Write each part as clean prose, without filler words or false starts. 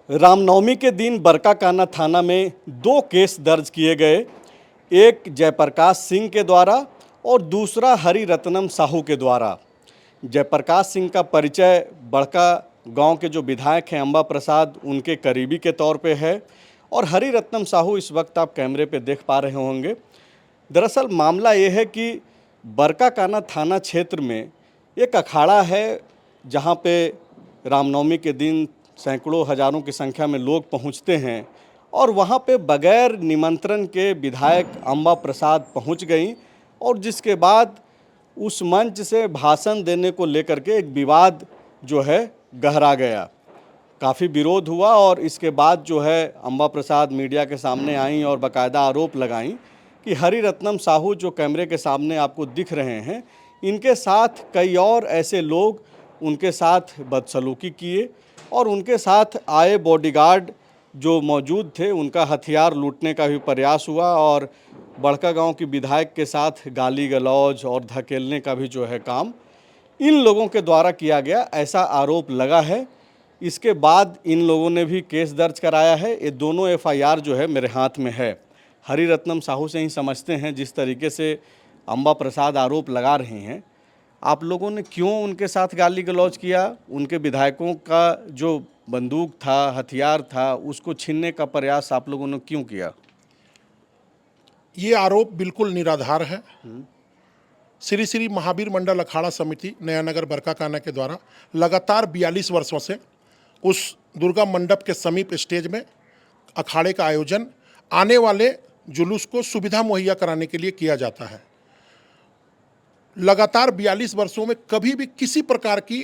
रामनवमी के दिन बरकाकाना थाना में दो केस दर्ज किए गए। एक जयप्रकाश सिंह के द्वारा और दूसरा हरि रत्नम साहू के द्वारा। जयप्रकाश सिंह का परिचय बड़का गांव के जो विधायक हैं अंबा प्रसाद उनके करीबी के तौर पे है और हरि रत्नम साहू इस वक्त आप कैमरे पे देख पा रहे होंगे। दरअसल मामला ये है कि बरकाकाना थाना क्षेत्र में एक अखाड़ा है जहाँ पे रामनवमी के दिन सैकड़ों हजारों की संख्या में लोग पहुंचते हैं और वहां पे बगैर निमंत्रण के विधायक अंबा प्रसाद पहुंच गई और जिसके बाद उस मंच से भाषण देने को लेकर के एक विवाद जो है गहरा गया। काफ़ी विरोध हुआ और इसके बाद जो है अंबा प्रसाद मीडिया के सामने आई और बाकायदा आरोप लगाई कि हरि रत्नम साहू जो कैमरे के सामने आपको दिख रहे हैं इनके साथ कई और ऐसे लोग उनके साथ बदसलूकी किए और उनके साथ आए बॉडीगार्ड जो मौजूद थे उनका हथियार लूटने का भी प्रयास हुआ और बड़का गांव की विधायक के साथ गाली गलौज और धकेलने का भी जो है काम इन लोगों के द्वारा किया गया, ऐसा आरोप लगा है। इसके बाद इन लोगों ने भी केस दर्ज कराया है। ये दोनों एफआईआर जो है मेरे हाथ में है। हरि रत्नम साहू से ही समझते हैं जिस तरीके से अंबा प्रसाद आरोप लगा रहे हैं, आप लोगों ने क्यों उनके साथ गाली गलौज किया? उनके विधायकों का जो बंदूक था, हथियार था, उसको छीनने का प्रयास आप लोगों ने क्यों किया? ये आरोप बिल्कुल निराधार है। श्री श्री महावीर मंडल अखाड़ा समिति नया नगर बरकाकाना के द्वारा लगातार 42 वर्षों से उस दुर्गा मंडप के समीप स्टेज में अखाड़े का आयोजन आने वाले जुलूस को सुविधा मुहैया कराने के लिए किया जाता है। लगातार 42 वर्षों में कभी भी किसी प्रकार की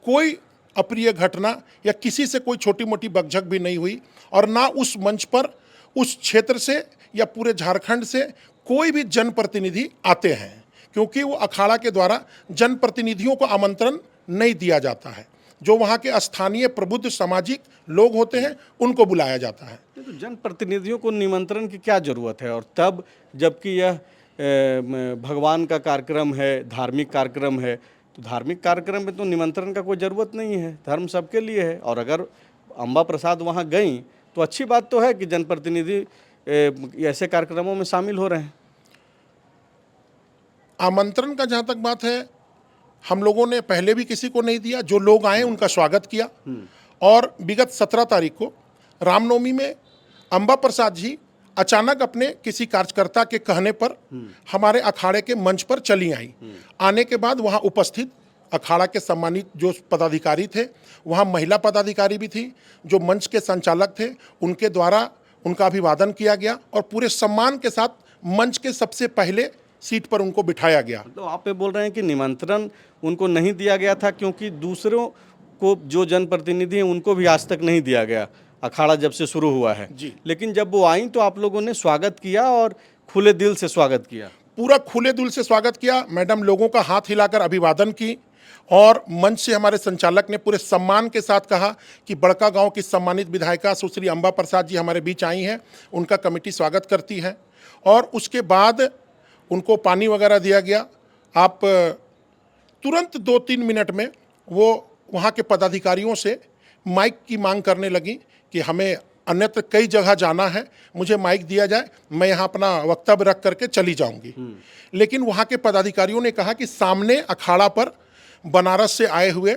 कोई अप्रिय घटना या किसी से कोई छोटी मोटी बकझक भी नहीं हुई और ना उस मंच पर उस क्षेत्र से या पूरे झारखंड से कोई भी जनप्रतिनिधि आते हैं, क्योंकि वो अखाड़ा के द्वारा जनप्रतिनिधियों को आमंत्रण नहीं दिया जाता है। जो वहाँ के स्थानीय प्रबुद्ध सामाजिक लोग होते हैं उनको बुलाया जाता है। तो जनप्रतिनिधियों को निमंत्रण की क्या ज़रूरत है? और तब जबकि यह भगवान का कार्यक्रम है, धार्मिक कार्यक्रम है, तो धार्मिक कार्यक्रम में तो निमंत्रण का कोई ज़रूरत नहीं है, धर्म सबके लिए है। और अगर अंबा प्रसाद वहाँ गई तो अच्छी बात तो है कि जनप्रतिनिधि ऐसे कार्यक्रमों में शामिल हो रहे हैं। आमंत्रण का जहाँ तक बात है, हम लोगों ने पहले भी किसी को नहीं दिया। जो लोग आए उनका स्वागत किया और विगत 17 तारीख को रामनवमी में अंबा प्रसाद जी अचानक अपने किसी कार्यकर्ता के कहने पर हमारे अखाड़े के मंच पर चली आई। आने के बाद वहाँ उपस्थित अखाड़ा के सम्मानित जो पदाधिकारी थे, वहाँ महिला पदाधिकारी भी थी, जो मंच के संचालक थे, उनके द्वारा उनका अभिवादन किया गया और पूरे सम्मान के साथ मंच के सबसे पहले सीट पर उनको बिठाया गया। तो आप ये बोल रहे हैं कि निमंत्रण उनको नहीं दिया गया था क्योंकि दूसरों को जो जनप्रतिनिधि हैं उनको भी आज तक नहीं दिया गया अखाड़ा जब से शुरू हुआ है जी। लेकिन जब वो आई तो आप लोगों ने स्वागत किया और खुले दिल से स्वागत किया। पूरा खुले दिल से स्वागत किया। मैडम लोगों का हाथ हिलाकर अभिवादन की और मंच से हमारे संचालक ने पूरे सम्मान के साथ कहा कि बड़का गांव की सम्मानित विधायिका सुश्री अंबा प्रसाद जी हमारे बीच आई हैं, उनका कमेटी स्वागत करती है। और उसके बाद उनको पानी वगैरह दिया गया। आप तुरंत 2-3 मिनट में वो वहाँ के पदाधिकारियों से माइक की मांग करने लगी कि हमें अन्यत्र कई जगह जाना है, मुझे माइक दिया जाए, मैं यहाँ अपना वक्तव्य रख करके चली जाऊँगी। लेकिन वहाँ के पदाधिकारियों ने कहा कि सामने अखाड़ा पर बनारस से आए हुए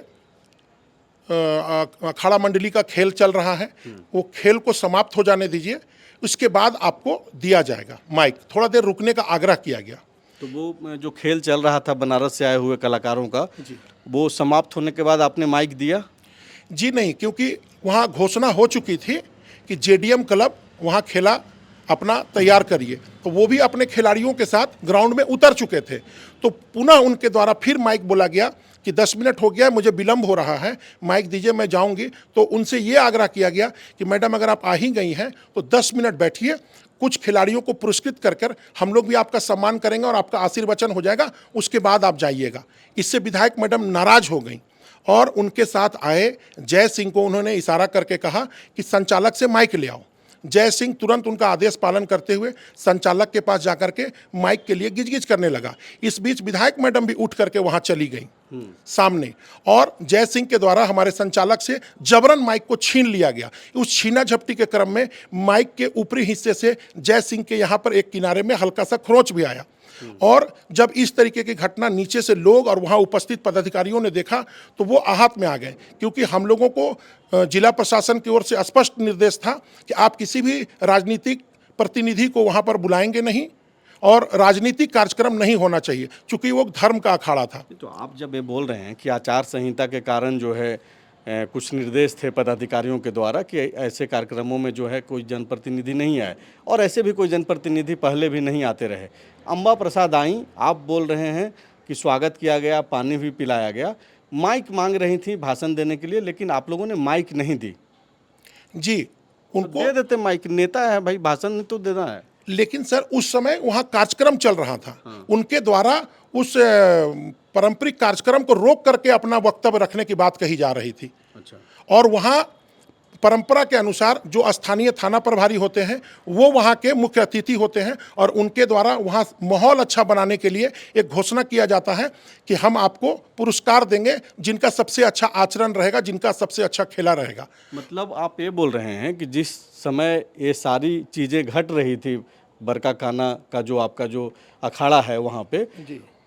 अखाड़ा मंडली का खेल चल रहा है, वो खेल को समाप्त हो जाने दीजिए, उसके बाद आपको दिया जाएगा माइक। थोड़ा देर रुकने का आग्रह किया गया। तो वो जो खेल चल रहा था बनारस से आए हुए कलाकारों का, वो समाप्त होने के बाद आपने माइक दिया? जी नहीं, क्योंकि वहाँ घोषणा हो चुकी थी कि जेडीएम क्लब वहाँ खेला अपना तैयार करिए, तो वो भी अपने खिलाड़ियों के साथ ग्राउंड में उतर चुके थे। तो पुनः उनके द्वारा फिर माइक बोला गया कि 10 मिनट हो गया है, मुझे विलम्ब हो रहा है, माइक दीजिए, मैं जाऊंगी। तो उनसे ये आग्रह किया गया कि मैडम अगर आप आ ही गई हैं तो 10 मिनट बैठिए, कुछ खिलाड़ियों को पुरस्कृत कर हम लोग भी आपका सम्मान करेंगे और आपका आशीर्वचन हो जाएगा, उसके बाद आप जाइएगा। इससे विधायक मैडम नाराज हो गई और उनके साथ आए जय सिंह को उन्होंने इशारा करके कहा कि संचालक से माइक ले आओ। जय सिंह तुरंत उनका आदेश पालन करते हुए संचालक के पास जाकर के माइक के लिए गिजगिज करने लगा। इस बीच विधायक मैडम भी उठ करके वहां चली गई सामने, और जय सिंह के द्वारा हमारे संचालक से जबरन माइक को छीन लिया गया। उस छीना झपटी के क्रम में माइक के ऊपरी हिस्से से जय सिंह के यहाँ पर एक किनारे में हल्का सा खरोंच भी आया, और जब इस तरीके की घटना नीचे से लोग और वहां उपस्थित पदाधिकारियों ने देखा तो वो आहत में आ गए, क्योंकि हम लोगों को जिला प्रशासन की ओर से स्पष्ट निर्देश था कि आप किसी भी राजनीतिक प्रतिनिधि को वहां पर बुलाएंगे नहीं और राजनीतिक कार्यक्रम नहीं होना चाहिए, चूंकि वो धर्म का अखाड़ा था। तो आप जब ये बोल रहे हैं कि आचार संहिता के कारण जो है कुछ निर्देश थे पदाधिकारियों के द्वारा कि ऐसे कार्यक्रमों में जो है कोई जनप्रतिनिधि नहीं आए, और ऐसे भी कोई जनप्रतिनिधि पहले भी नहीं आते रहे। अम्बा प्रसाद आई, आप बोल रहे हैं कि स्वागत किया गया, पानी भी पिलाया गया, माइक मांग रही थी भाषण देने के लिए, लेकिन आप लोगों ने माइक नहीं दी। जी, उनको दे देते माइक, नेता है भाई, भाषण तो देना है। लेकिन सर उस समय वहां कार्यक्रम चल रहा था, उनके द्वारा उस पारंपरिक कार्यक्रम को रोक करके अपना वक्तव्य रखने की बात कही जा रही थी। अच्छा। और वहां परंपरा के अनुसार जो स्थानीय थाना प्रभारी होते हैं वो वहां के मुख्य अतिथि होते हैं, और उनके द्वारा वहां माहौल अच्छा बनाने के लिए एक घोषणा किया जाता है कि हम आपको पुरस्कार देंगे जिनका सबसे अच्छा आचरण रहेगा, जिनका सबसे अच्छा खेला रहेगा। मतलब आप ये बोल रहे हैं कि जिस समय ये सारी चीज़ें घट रही थी, बरकाकाना का जो आपका जो अखाड़ा है वहाँ पे,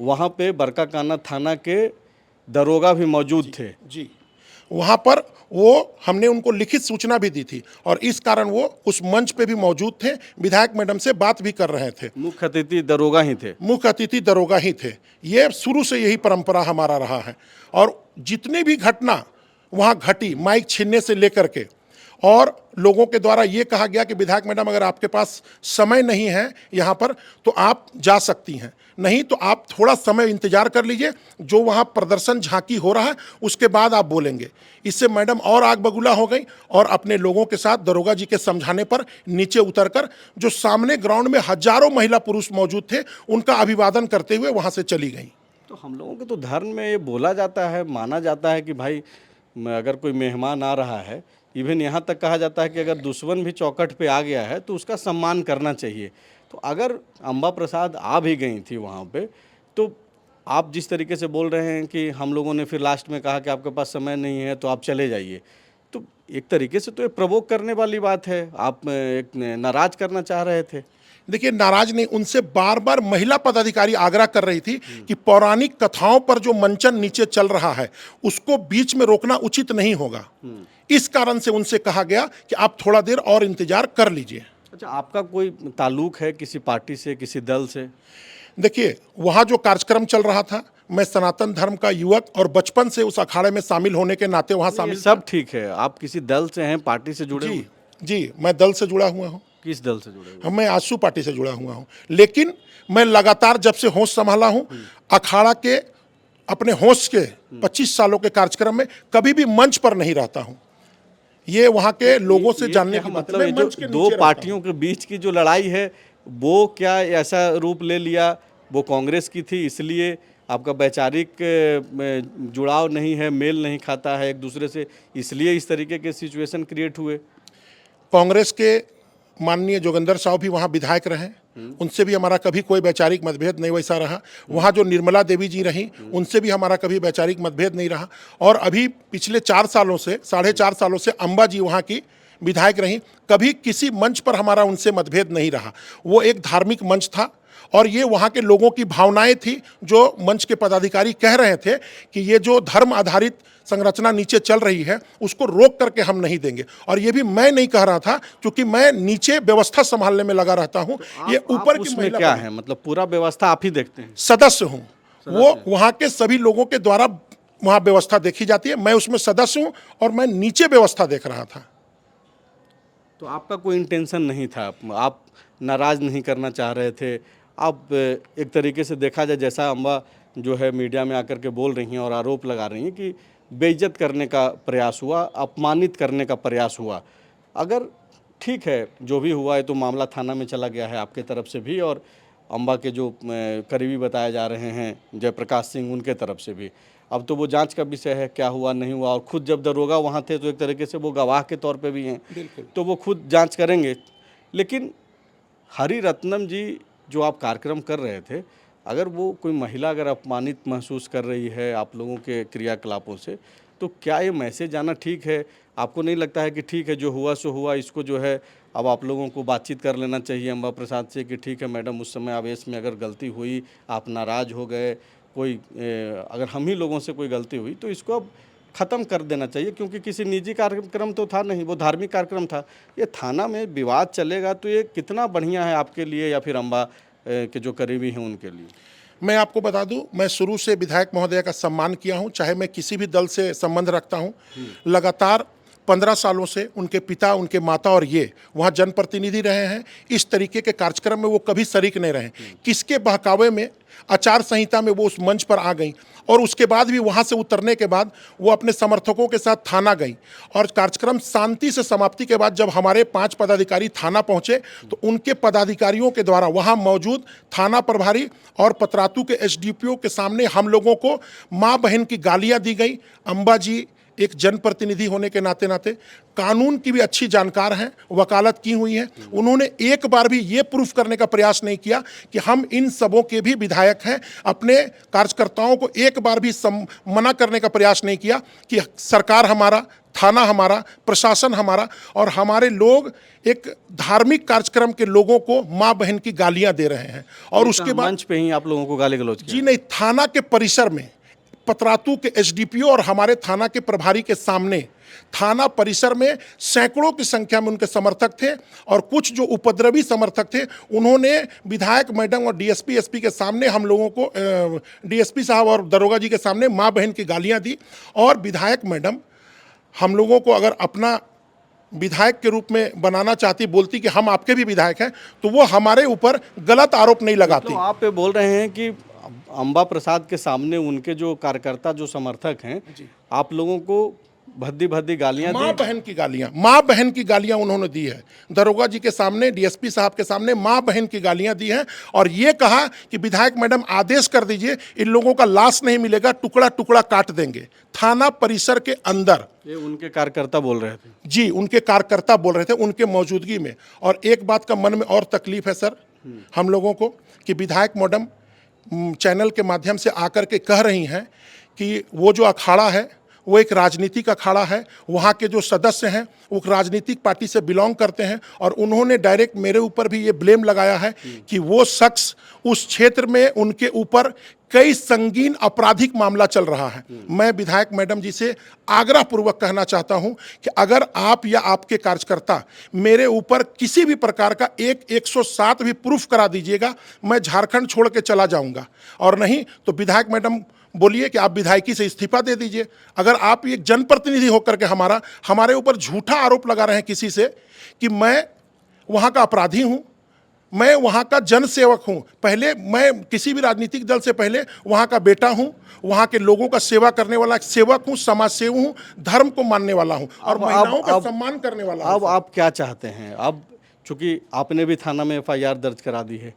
वहाँ पे बरकाकाना थाना के दरोगा भी मौजूद थे। जी, वहाँ पर वो हमने उनको लिखित सूचना भी दी थी, और इस कारण वो उस मंच पे भी मौजूद थे, विधायक मैडम से बात भी कर रहे थे। मुख्य अतिथि दरोगा ही थे। मुख्य अतिथि दरोगा ही थे। ये शुरू से यही परंपरा हमारा रहा है, और जितनी भी घटना वहाँ घटी, माइक छीनने से लेकर के, और लोगों के द्वारा ये कहा गया कि विधायक मैडम अगर आपके पास समय नहीं है यहाँ पर तो आप जा सकती हैं, नहीं तो आप थोड़ा समय इंतजार कर लीजिए, जो वहाँ प्रदर्शन झांकी हो रहा है उसके बाद आप बोलेंगे। इससे मैडम और आग बगुला हो गई, और अपने लोगों के साथ दरोगा जी के समझाने पर नीचे उतरकर जो सामने ग्राउंड में हजारों महिला पुरुष मौजूद थे उनका अभिवादन करते हुए वहाँ से चली गई। तो हम लोगों के तो धर्म में ये बोला जाता है, माना जाता है कि भाई अगर कोई मेहमान आ रहा है, इवन यहाँ तक कहा जाता है कि अगर दुश्मन भी चौखट पे आ गया है तो उसका सम्मान करना चाहिए। तो अगर अम्बा प्रसाद आ भी गई थी वहाँ पे, तो आप जिस तरीके से बोल रहे हैं कि हम लोगों ने फिर लास्ट में कहा कि आपके पास समय नहीं है तो आप चले जाइए, तो एक तरीके से तो ये प्रवोक करने वाली बात है। आप एक नाराज करना चाह रहे थे। देखिए, नाराज नहीं, उनसे बार बार महिला पदाधिकारी आग्रह कर रही थी कि पौराणिक कथाओं पर जो मंचन नीचे चल रहा है उसको बीच में रोकना उचित नहीं होगा। इस कारण से उनसे कहा गया कि आप थोड़ा देर और इंतजार कर लीजिए। अच्छा, आपका कोई ताल्लुक है किसी पार्टी से, किसी दल से? देखिए, वहाँ जो कार्यक्रम चल रहा था, मैं सनातन धर्म का युवक और बचपन से उस अखाड़े में शामिल होने के नाते वहाँ शामिल। सब ठीक है, आप किसी दल से हैं, पार्टी से जुड़े? जी जी, मैं दल से जुड़ा हुआ हूँ। किस दल से जुड़े हुए? मैं आजसू पार्टी से जुड़ा हुआ हूँ, लेकिन मैं लगातार जब से होश संभाला हूँ, अखाड़ा के अपने होश के 25 सालों के कार्यक्रम में कभी भी मंच पर नहीं रहता हूँ। ये वहाँ के लोगों से जानने की मतलब ये जो दो पार्टियों के बीच की जो लड़ाई है वो क्या ऐसा रूप ले लिया? वो कांग्रेस की थी इसलिए आपका वैचारिक जुड़ाव नहीं है, मेल नहीं खाता है एक दूसरे से, इसलिए इस तरीके के सिचुएशन क्रिएट हुए? कांग्रेस के माननीय जोगिंदर साहब भी वहाँ विधायक रहे, उनसे भी हमारा कभी कोई वैचारिक मतभेद नहीं वैसा रहा। वहाँ जो निर्मला देवी जी रहीं, उनसे भी हमारा कभी वैचारिक मतभेद नहीं रहा। और अभी पिछले 4 सालों से, 4.5 सालों से अम्बा जी वहाँ की विधायक रहीं, कभी किसी मंच पर हमारा उनसे मतभेद नहीं रहा। वो एक धार्मिक मंच था, और ये वहाँ के लोगों की भावनाएं थी। जो मंच के पदाधिकारी कह रहे थे कि ये जो धर्म आधारित संरचना नीचे चल रही है उसको रोक करके हम नहीं देंगे, और ये भी मैं नहीं कह रहा था, क्योंकि मैं नीचे व्यवस्था संभालने में लगा रहता हूँ। ये ऊपर की उसमें क्या है, मतलब पूरा व्यवस्था आप ही देखते हैं? सदस्य हूँ, वो वहाँ के सभी लोगों के द्वारा वहाँ व्यवस्था देखी जाती है, मैं उसमें सदस्य हूँ और मैं नीचे व्यवस्था देख रहा था। तो आपका कोई इंटेंशन नहीं था, आप नाराज नहीं करना चाह रहे थे, आप एक तरीके से देखा जाए जैसा अम्बा जो है मीडिया में आकर के बोल रही हैं और आरोप लगा रही हैं कि बेइज्जत करने का प्रयास हुआ, अपमानित करने का प्रयास हुआ। अगर ठीक है जो भी हुआ है तो मामला थाना में चला गया है आपके तरफ से भी, और अम्बा के जो करीबी बताए जा रहे हैं जयप्रकाश सिंह, उनके तरफ से भी। अब तो वो जांच का विषय है, क्या हुआ नहीं हुआ, और खुद जब दरोगा वहाँ थे तो एक तरीके से वो गवाह के तौर पे भी हैं, तो वो खुद जांच करेंगे। लेकिन हरि रत्नम जी जो आप कार्यक्रम कर रहे थे, अगर वो कोई महिला अगर अपमानित महसूस कर रही है आप लोगों के क्रियाकलापों से, तो क्या ये मैसेज आना ठीक है? आपको नहीं लगता है कि ठीक है जो हुआ सो हुआ, इसको जो है अब आप लोगों को बातचीत कर लेना चाहिए अम्बा प्रसाद से कि ठीक है मैडम, उस समय आवेश में अगर गलती हुई, आप नाराज़ हो गए, कोई अगर हम ही लोगों से कोई गलती हुई तो इसको अब ख़त्म कर देना चाहिए, क्योंकि किसी निजी कार्यक्रम तो था नहीं, वो धार्मिक कार्यक्रम था। ये थाना में विवाद चलेगा तो ये कितना बढ़िया है आपके लिए या फिर अम्बा के जो करीबी हैं उनके लिए? मैं आपको बता दूं, मैं शुरू से विधायक महोदय का सम्मान किया हूं, चाहे मैं किसी भी दल से संबंध रखता हूं। लगातार 15 सालों से उनके पिता, उनके माता और ये वहाँ जनप्रतिनिधि रहे हैं। इस तरीके के कार्यक्रम में वो कभी शरीक नहीं रहे। किसके बहकावे में, आचार संहिता में वो उस मंच पर आ गई, और उसके बाद भी वहाँ से उतरने के बाद वो अपने समर्थकों के साथ थाना गई, और कार्यक्रम शांति से समाप्ति के बाद जब हमारे 5 पदाधिकारी थाना पहुँचे तो उनके पदाधिकारियों के द्वारा वहाँ मौजूद थाना प्रभारी और पतरातू के एसडीपीओ के सामने हम लोगों को माँ बहन की गालियाँ दी गई। अम्बा जी एक जनप्रतिनिधि होने के नाते कानून की भी अच्छी जानकार हैं, वकालत की हुई है। उन्होंने एक बार भी ये प्रूफ करने का प्रयास नहीं किया कि हम इन सबों के भी विधायक हैं। अपने कार्यकर्ताओं को एक बार भी मना करने का प्रयास नहीं किया कि सरकार हमारा, थाना हमारा, प्रशासन हमारा, और हमारे लोग एक धार्मिक कार्यक्रम के लोगों को माँ बहन की गालियां दे रहे हैं। और उसके बाद मंच पे ही आप लोगों को गाली गलौज किया? जी नहीं, थाना के परिसर में पतरातू के एसडीपीओ और हमारे थाना के प्रभारी के सामने, थाना परिसर में सैकड़ों की संख्या में उनके समर्थक थे, और कुछ जो उपद्रवी समर्थक थे उन्होंने विधायक मैडम और डीएसपी एसपी के सामने हम लोगों को, डीएसपी साहब और दरोगा जी के सामने माँ बहन की गालियां दी। और विधायक मैडम हम लोगों को अगर अपना विधायक के रूप में बनाना चाहती, बोलती कि हम आपके भी विधायक हैं, तो वो हमारे ऊपर गलत आरोप नहीं लगाती। तो आप बोल रहे हैं कि अम्बा प्रसाद के सामने उनके जो कार्यकर्ता, जो समर्थक हैं, आप लोगों को भद्दी भद्दी गालियां दी? माँ बहन की गालियां उन्होंने दी है। दरोगा जी के सामने, डीएसपी साहब के सामने माँ बहन की गालियां दी हैं, और ये कहा कि विधायक मैडम आदेश कर दीजिए, इन लोगों का लाश नहीं मिलेगा, टुकड़ा टुकड़ा काट देंगे। थाना परिसर के अंदर ये उनके कार्यकर्ता बोल रहे थे? जी, उनके कार्यकर्ता बोल रहे थे उनके मौजूदगी में। और एक बात का मन में और तकलीफ है सर हम लोगों को, कि विधायक मैडम चैनल के माध्यम से आकर के कह रही हैं कि वो जो अखाड़ा है वो एक राजनीतिक अखाड़ा है, वहाँ के जो सदस्य हैं वो राजनीतिक पार्टी से बिलोंग करते हैं, और उन्होंने डायरेक्ट मेरे ऊपर भी ये ब्लेम लगाया है कि वो शख्स उस क्षेत्र में, उनके ऊपर कई संगीन आपराधिक मामला चल रहा है। मैं विधायक मैडम जी से आग्रहपूर्वक कहना चाहता हूं कि अगर आप या आपके कार्यकर्ता मेरे ऊपर किसी भी प्रकार का 107 भी प्रूफ करा दीजिएगा, मैं झारखंड छोड़ के चला जाऊंगा, और नहीं तो विधायक मैडम बोलिए कि आप विधायकी से इस्तीफा दे दीजिए। अगर आप एक जनप्रतिनिधि होकर के हमारे ऊपर झूठा आरोप लगा रहे हैं किसी से कि मैं वहाँ का अपराधी हूँ, मैं वहाँ का जनसेवक हूँ, पहले मैं किसी भी राजनीतिक दल से पहले वहाँ का बेटा हूँ, वहाँ के लोगों का सेवा करने वाला सेवक हूँ, समाज सेवी हूँ, धर्म को मानने वाला हूँ, और महिलाओं का सम्मान करने वाला हूँ। अब आप क्या चाहते हैं? अब चूंकि आपने भी थाना में एफआईआर दर्ज करा दी है,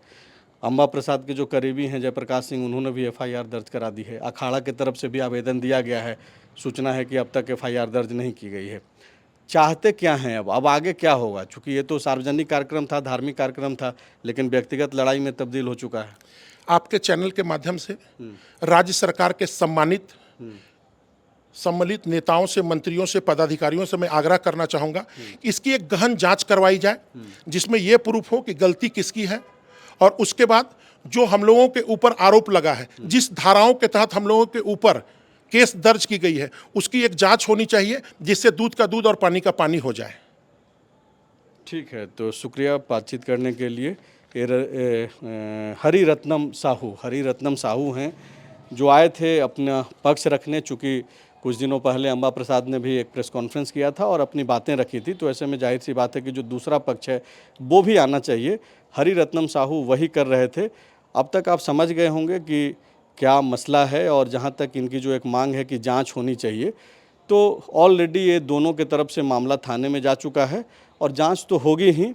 अम्बा प्रसाद के जो करीबी हैं जयप्रकाश सिंह, उन्होंने भी एफआईआर दर्ज करा दी है, अखाड़ा की तरफ से भी आवेदन दिया गया है, सूचना है कि अब तक एफआईआर दर्ज नहीं की गई है। चाहते क्या हैं अब आगे क्या होगा? चूंकि ये तो सार्वजनिक कार्यक्रम था, धार्मिक कार्यक्रम था, लेकिन व्यक्तिगत लड़ाई में तब्दील हो चुका है। आपके चैनल के माध्यम से राज्य सरकार के सम्मिलित नेताओं से, मंत्रियों से, पदाधिकारियों से मैं आग्रह करना चाहूँगा कि इसकी एक गहन जांच करवाई जाए, जिसमें ये प्रूफ हो कि गलती किसकी है, और उसके बाद जो हम लोगों के ऊपर आरोप लगा है, जिस धाराओं के तहत हम लोगों के ऊपर केस दर्ज की गई है, उसकी एक जांच होनी चाहिए, जिससे दूध का दूध और पानी का पानी हो जाए। ठीक है, तो शुक्रिया बातचीत करने के लिए। हरि रत्नम साहू हैं जो आए थे अपना पक्ष रखने। चूँकि कुछ दिनों पहले अम्बा प्रसाद ने भी एक प्रेस कॉन्फ्रेंस किया था और अपनी बातें रखी थी, तो ऐसे में जाहिर सी बात है कि जो दूसरा पक्ष है वो भी आना चाहिए। हरि रत्नम साहू वही कर रहे थे। अब तक आप समझ गए होंगे कि क्या मसला है, और जहाँ तक इनकी जो एक मांग है कि जांच होनी चाहिए, तो ऑलरेडी ये दोनों के तरफ से मामला थाने में जा चुका है और जांच तो होगी ही।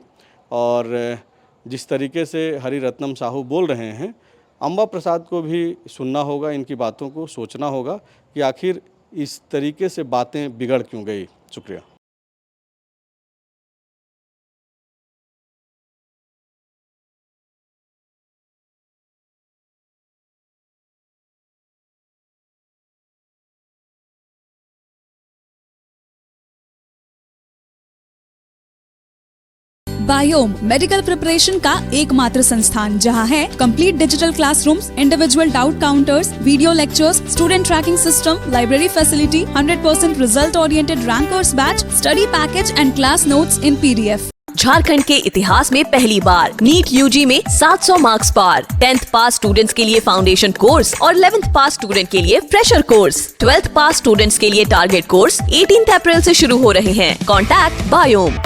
और जिस तरीके से हरिरत्नम साहू बोल रहे हैं, अंबा प्रसाद को भी सुनना होगा, इनकी बातों को सोचना होगा कि आखिर इस तरीके से बातें बिगड़ क्यों गई। शुक्रिया। बायोम मेडिकल प्रिपरेशन का एकमात्र संस्थान जहां है complete digital classrooms, individual doubt counters, video lectures, student tracking system, library facility, 100% result oriented rankers batch, study package and class notes in PDF। Jharkhand के इतिहास में पहली बार नीट UG में 700 मार्क्स पार। 10th पास स्टूडेंट्स के लिए फाउंडेशन कोर्स और 11th पास student के लिए फ्रेशर कोर्स। 12th पास स्टूडेंट्स के लिए टारगेट कोर्स 18 अप्रैल से शुरू हो रहे हैं। Contact biome.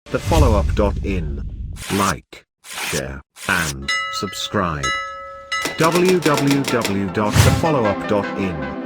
thefollowup.in. Like, share, and subscribe. www.thefollowup.in